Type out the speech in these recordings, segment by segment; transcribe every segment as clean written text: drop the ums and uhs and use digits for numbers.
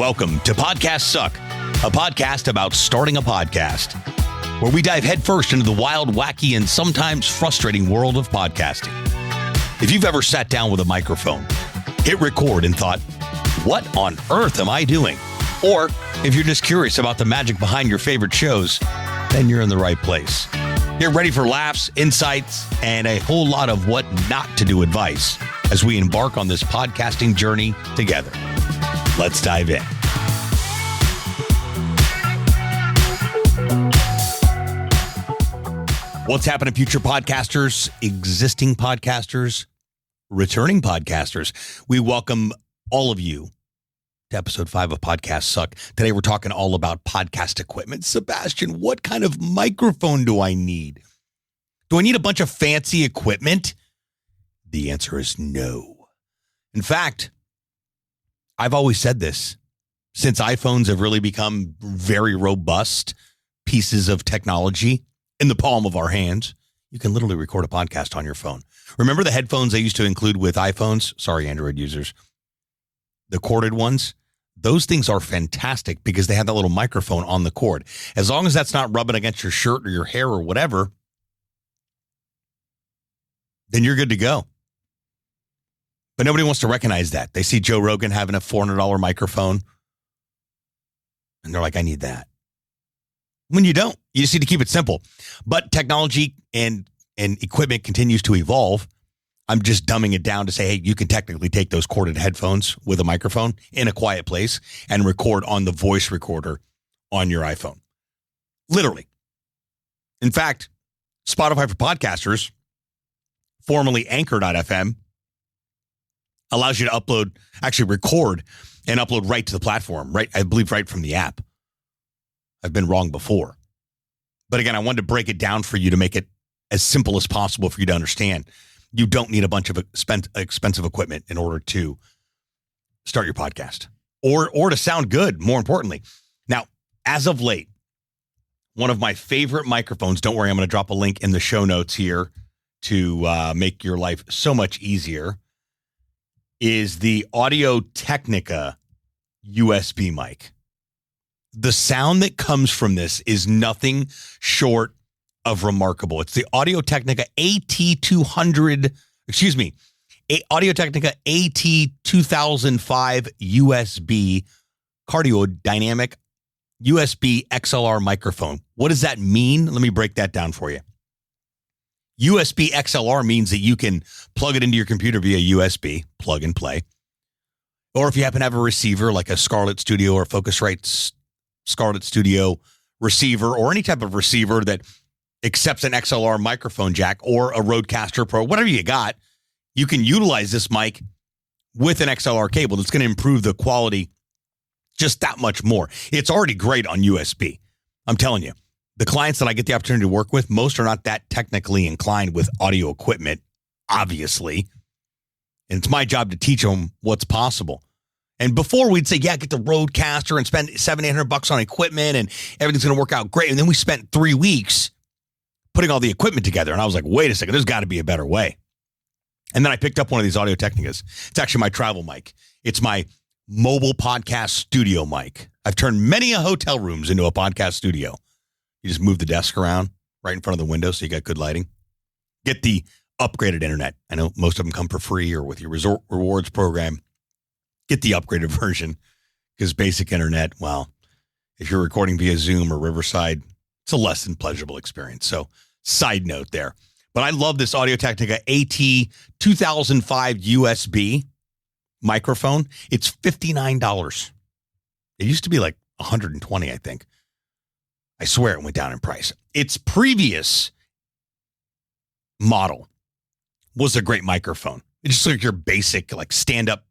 Welcome to Podcasts Suck, a podcast about starting a podcast, where we dive headfirst into the wild, wacky, and sometimes frustrating world of podcasting. If you've ever sat down with a microphone, hit record and thought, what on earth am I doing? Or if you're just curious about the magic behind your favorite shows, then you're in the right place. Get ready for laughs, insights, and a whole lot of what not to do advice as we embark on this podcasting journey together. Let's dive in. What's happening, future podcasters, existing podcasters, returning podcasters? We welcome all of you to episode 5 of Podcasts Suck. Today, we're talking all about podcast equipment. Sebastian, what kind of microphone do I need? Do I need a bunch of fancy equipment? The answer is no. In fact, I've always said this. Since iPhones have really become very robust pieces of technology in the palm of our hands, you can literally record a podcast on your phone. Remember the headphones they used to include with iPhones? Sorry, Android users. The corded ones? Those things are fantastic because they have that little microphone on the cord. As long as that's not rubbing against your shirt or your hair or whatever, then you're good to go. But nobody wants to recognize that. They see Joe Rogan having a $400 microphone, and they're like, I need that. When you don't, you just need to keep it simple. But technology and equipment continues to evolve. I'm just dumbing it down to say, hey, you can technically take those corded headphones with a microphone in a quiet place and record on the voice recorder on your iPhone. Literally. In fact, Spotify for Podcasters, formerly Anchor.fm, allows you to record and upload right to the platform, right? I believe right from the app. I've been wrong before. But again, I wanted to break it down for you to make it as simple as possible for you to understand. You don't need a bunch of expensive equipment in order to start your podcast or to sound good, more importantly. Now, as of late, one of my favorite microphones, don't worry, I'm going to drop a link in the show notes here to make your life so much easier, is the Audio-Technica USB mic. The sound that comes from this is nothing short of remarkable. It's the Audio-Technica Audio-Technica AT2005 USB cardiodynamic USB XLR microphone. What does that mean? Let me break that down for you. USB XLR means that you can plug it into your computer via USB, plug and play. Or if you happen to have a receiver like a Scarlett Studio or Focusrite Scarlett Studio receiver, or any type of receiver that accepts an XLR microphone jack or a Rodecaster Pro, whatever you got, you can utilize this mic with an XLR cable. That's going to improve the quality just that much more. It's already great on USB. I'm telling you. The clients that I get the opportunity to work with, most are not that technically inclined with audio equipment, obviously. And it's my job to teach them what's possible. And before we'd say, yeah, get the Rodecaster and spend $700-800 on equipment and everything's going to work out great. And then we spent 3 weeks putting all the equipment together. And I was like, wait a second, there's got to be a better way. And then I picked up one of these Audio-Technicas. It's actually my travel mic. It's my mobile podcast studio mic. I've turned many hotel rooms into a podcast studio. You just move the desk around right in front of the window so you got good lighting. Get the upgraded internet. I know most of them come for free or with your resort rewards program. Get the upgraded version because basic internet, well, if you're recording via Zoom or Riverside, it's a less than pleasurable experience. So side note there. But I love this Audio-Technica AT2005 USB microphone. It's $59. It used to be like $120, I think. I swear it went down in price. Its previous model was a great microphone. It's just like your basic, like stand-up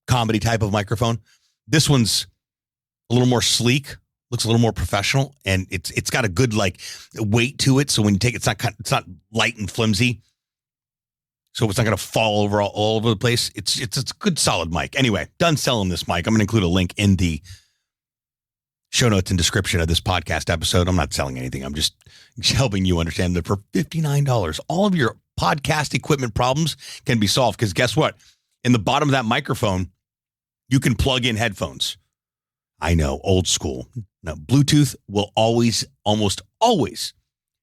comedy type of microphone. This one's a little more sleek, looks a little more professional, and it's got a good like weight to it. So when you take it, it's not light and flimsy. So it's not going to fall over all over the place. It's a good solid mic. Anyway, done selling this mic. I'm going to include a link in the show notes and description of this podcast episode. I'm not selling anything. I'm just helping you understand that for $59, all of your podcast equipment problems can be solved. Because guess what? In the bottom of that microphone, You can plug in headphones. I know, old school. No, Bluetooth will almost always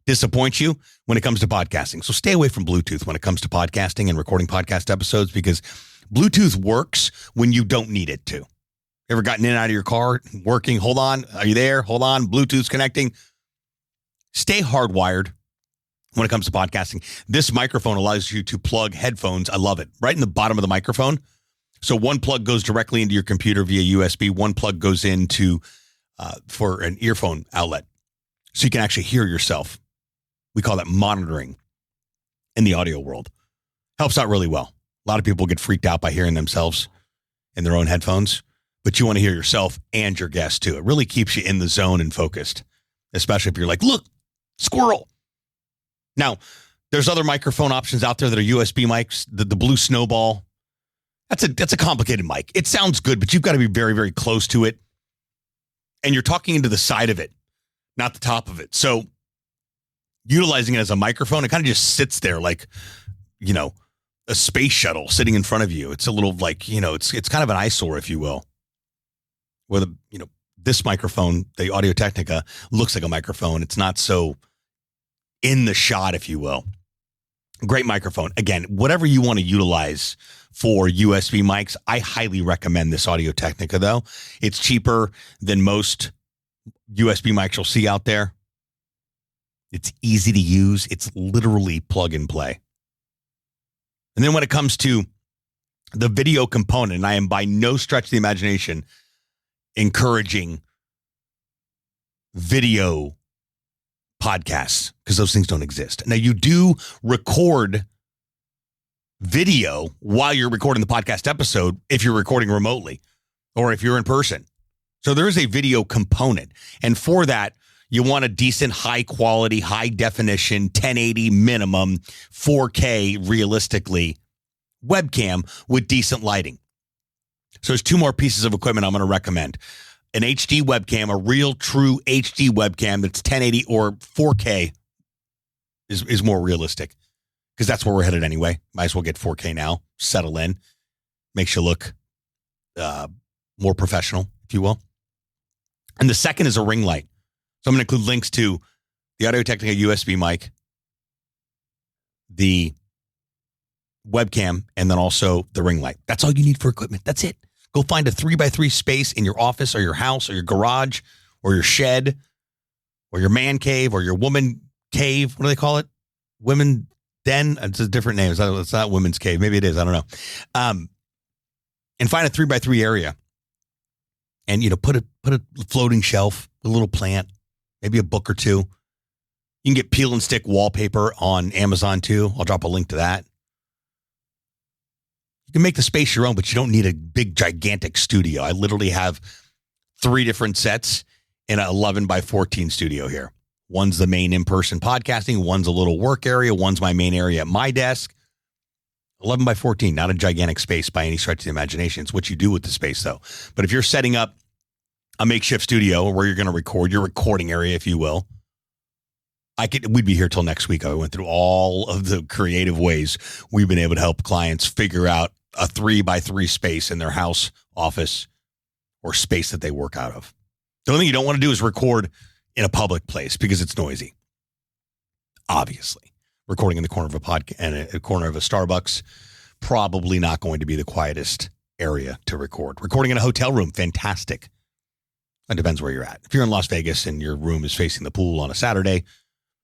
disappoint you when it comes to podcasting. So stay away from Bluetooth when it comes to podcasting and recording podcast episodes, because Bluetooth works when you don't need it to. Ever gotten in and out of your car, working? Hold on. Are you there? Hold on. Bluetooth's connecting. Stay hardwired when it comes to podcasting. This microphone allows you to plug headphones. I love it. Right in the bottom of the microphone. So one plug goes directly into your computer via USB. One plug goes into for an earphone outlet. So you can actually hear yourself. We call that monitoring in the audio world. Helps out really well. A lot of people get freaked out by hearing themselves in their own headphones, but you want to hear yourself and your guests too. It really keeps you in the zone and focused, especially if you're like, look, squirrel. Now, there's other microphone options out there that are USB mics. The Blue Snowball. That's a complicated mic. It sounds good, but you've got to be very, very close to it. And you're talking into the side of it, not the top of it. So utilizing it as a microphone, it kind of just sits there like, a space shuttle sitting in front of you. It's a little like, it's kind of an eyesore, if you will. Where this microphone, the Audio Technica, looks like a microphone. It's not so in the shot, if you will. Great microphone. Again, whatever you want to utilize for USB mics, I highly recommend this Audio Technica, though. It's cheaper than most USB mics you'll see out there. It's easy to use. It's literally plug and play. And then when it comes to the video component, and I am by no stretch of the imagination encouraging video podcasts, because those things don't exist. Now, you do record video while you're recording the podcast episode if you're recording remotely or if you're in person. So there is a video component. And for that, you want a decent, high quality, high definition, 1080 minimum, 4K realistically webcam with decent lighting. So there's two more pieces of equipment I'm going to recommend. An HD webcam, a real true HD webcam that's 1080 or 4K is more realistic, because that's where we're headed anyway. Might as well get 4K now, settle in, makes you look more professional, if you will. And the second is a ring light. So I'm going to include links to the Audio Technica USB mic, the webcam, and then also the ring light. That's all you need for equipment. That's it. Go find a 3x3 space in your office or your house or your garage or your shed or your man cave or your woman cave. What do they call it? Women den? It's a different name. It's not women's cave. Maybe it is. I don't know. And find a 3x3 area and, put a floating shelf, a little plant, maybe a book or two. You can get peel and stick wallpaper on Amazon too. I'll drop a link to that. You can make the space your own, but you don't need a big, gigantic studio. I literally have 3 different sets in an 11 by 14 studio here. One's the main in-person podcasting. One's a little work area. One's my main area at my desk. 11 by 14, not a gigantic space by any stretch of the imagination. It's what you do with the space, though. But if you're setting up a makeshift studio where you're going to record, your recording area, if you will, we'd be here till next week. I went through all of the creative ways we've been able to help clients figure out a 3x3 space in their house, office, or space that they work out of. The only thing you don't want to do is record in a public place because it's noisy. Obviously, recording in the corner of a corner of a Starbucks, probably not going to be the quietest area to record. Recording in a hotel room, fantastic. It depends where you're at. If you're in Las Vegas and your room is facing the pool on a Saturday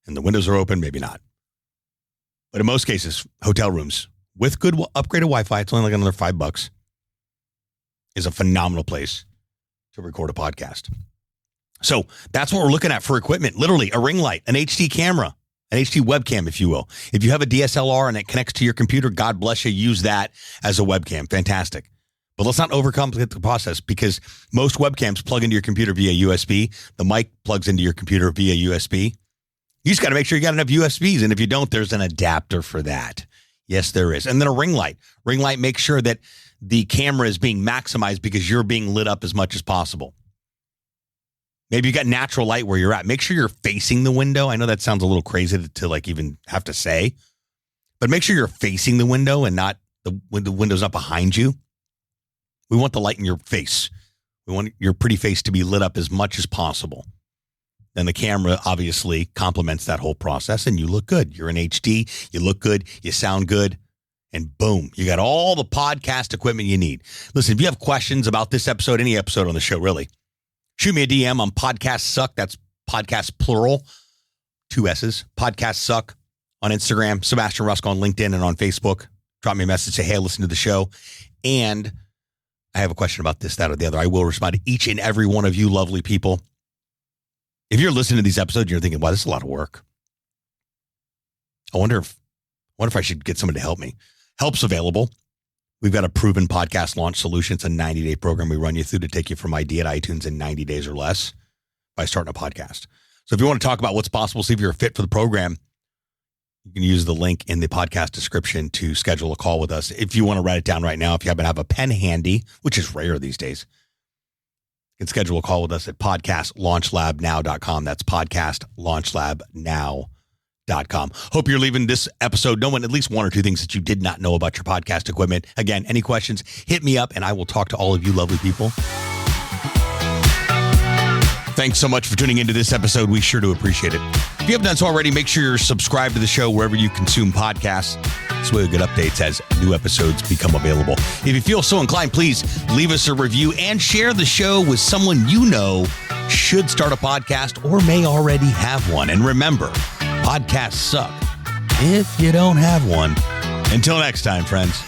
and the windows are open, maybe not. But in most cases, hotel rooms with good upgraded Wi-Fi, it's only like another $5, is a phenomenal place to record a podcast. So that's what we're looking at for equipment. Literally a ring light, an HD camera, an HD webcam, if you will. If you have a DSLR and it connects to your computer, God bless you, use that as a webcam. Fantastic. But let's not overcomplicate the process, because most webcams plug into your computer via USB. The mic plugs into your computer via USB. You just got to make sure you got enough USBs. And if you don't, there's an adapter for that. Yes, there is. And then a ring light. Ring light makes sure that the camera is being maximized because you're being lit up as much as possible. Maybe you got natural light where you're at. Make sure you're facing the window. I know that sounds a little crazy to like even have to say, but make sure you're facing the window and not the window's not behind you. We want the light in your face. We want your pretty face to be lit up as much as possible. Then the camera obviously complements that whole process and you look good. You're in HD, you look good, you sound good, and boom, you got all the podcast equipment you need. Listen, if you have questions about this episode, any episode on the show, really, shoot me a DM on Podcast Suck. That's podcast plural, 2 S's. Podcast Suck on Instagram, Sebastian Rusk on LinkedIn and on Facebook. Drop me a message, say, hey, listen to the show. And I have a question about this, that, or the other. I will respond to each and every one of you lovely people. If you're listening to these episodes, you're thinking, wow, this is a lot of work. I wonder if I should get someone to help me. Help's available. We've got a proven podcast launch solution. It's a 90-day program we run you through to take you from idea to iTunes in 90 days or less by starting a podcast. So if you want to talk about what's possible, see if you're a fit for the program, you can use the link in the podcast description to schedule a call with us. If you want to write it down right now, if you happen to have a pen handy, which is rare these days, you can schedule a call with us at podcastlaunchlabnow.com. That's podcastlaunchlabnow.com. Hope you're leaving this episode knowing at least 1 or 2 things that you did not know about your podcast equipment. Again, any questions, hit me up and I will talk to all of you lovely people. Thanks so much for tuning into this episode. We sure do appreciate it. If you haven't done so already, make sure you're subscribed to the show wherever you consume podcasts. This way we get updates as new episodes become available. If you feel so inclined, please leave us a review and share the show with someone you know should start a podcast or may already have one. And remember, podcasts suck if you don't have one. Until next time, friends.